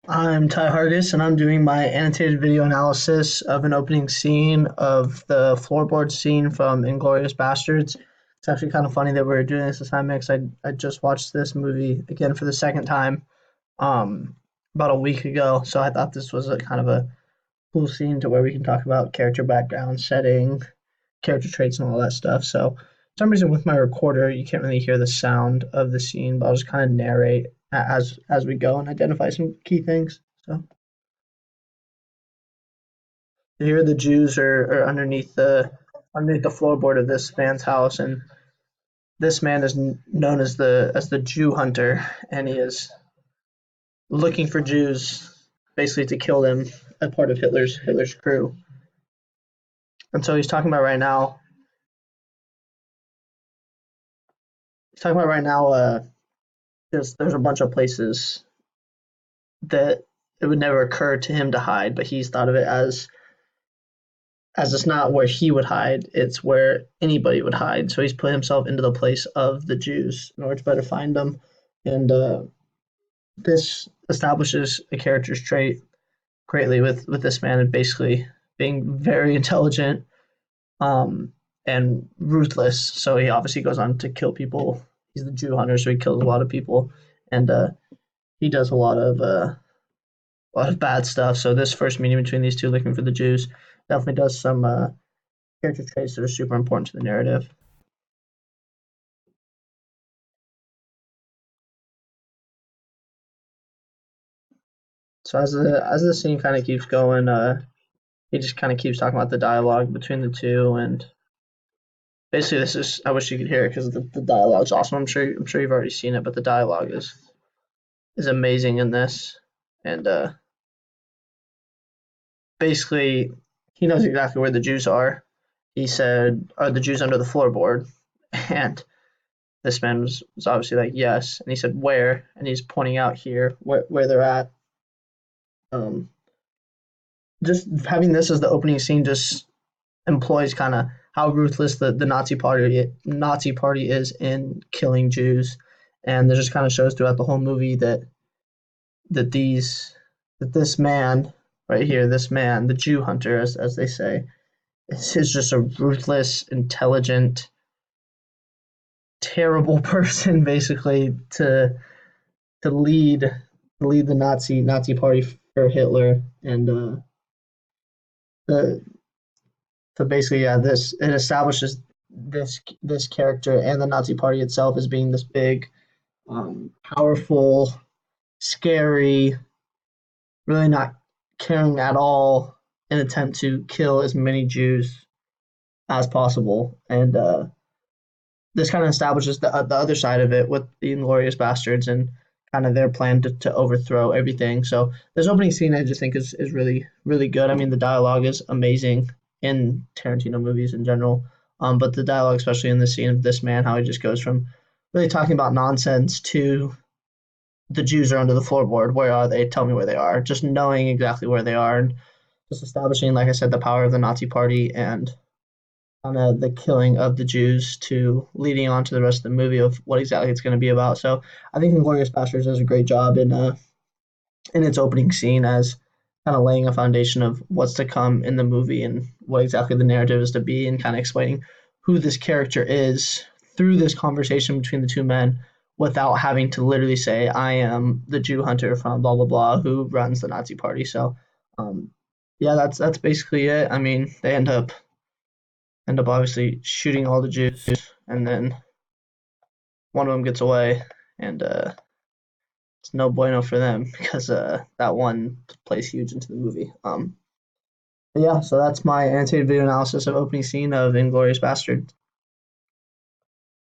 I'm Ty Hargis, and I'm doing my annotated video analysis of an opening scene of the floorboard scene from Inglorious Bastards. It's actually kind of funny that we're doing this assignment because I just watched this movie again for the second time um, about a week ago. So I thought this was a kind of a cool scene to where we can talk about character background, setting, character traits, and all that stuff. So for some reason with my recorder, you can't really hear the sound of the scene, but I'll just kind of narrate as we go and identify some key things. So here the Jews are underneath the floorboard of this man's house, and this man is known as the Jew hunter, and he is looking for Jews basically to kill them as part of Hitler's crew. And so he's talking about right now. There's a bunch of places that it would never occur to him to hide, but he's thought of it as it's not where he would hide, it's where anybody would hide. So he's put himself into the place of the Jews in order to better find them. And this establishes a character's trait greatly with this man and basically being very intelligent and ruthless. So he obviously goes on to kill people. He's the Jew hunter, so he kills a lot of people, and he does a lot of bad stuff. So this first meeting between these two, looking for the Jews, definitely does some character traits that are super important to the narrative. So as the scene kind of keeps going, he just kind of keeps talking about the dialogue between the two, and basically this is I wish you could hear it because the dialogue's awesome. I'm sure you've already seen it, but the dialogue is amazing in this, and basically he knows exactly where the Jews are. He said, "Are the Jews under the floorboard?" And this man was obviously like, "Yes," and he said, "Where?" And he's pointing out here where they're at. Um, just having this as the opening scene just employs kind of how ruthless the Nazi party is in killing Jews, and it just kind of shows throughout the whole movie that these that this man right here, this man, the Jew hunter, as they say, is just a ruthless, intelligent, terrible person, basically to lead the Nazi party for Hitler, and the so basically, yeah, this it establishes this character and the Nazi Party itself as being this big, powerful, scary, really not caring at all, an attempt to kill as many Jews as possible. And this kind of establishes the other side of it with the Inglorious Bastards and kind of their plan to overthrow everything. So this opening scene I just think is really really good. I mean the dialogue is amazing in Tarantino movies in general, but the dialogue especially in the scene of this man, how he just goes from really talking about nonsense to the Jews are under the floorboard. Where are they? Tell me where they are. Just knowing exactly where they are and just establishing, like I said, the power of the Nazi Party and kind of the killing of the Jews to leading on to the rest of the movie of what exactly it's going to be about. So I think Inglorious Bastards does a great job in its opening scene as kind of laying a foundation of what's to come in the movie and what exactly the narrative is to be, and kind of explaining who this character is through this conversation between the two men without having to literally say I am the Jew hunter from blah blah blah who runs the Nazi party. So um, yeah, that's basically it. I mean, they end up obviously shooting all the Jews, and then one of them gets away, and it's no bueno for them because that one plays huge into the movie. Yeah, so that's my annotated video analysis of opening scene of Inglorious Bastard.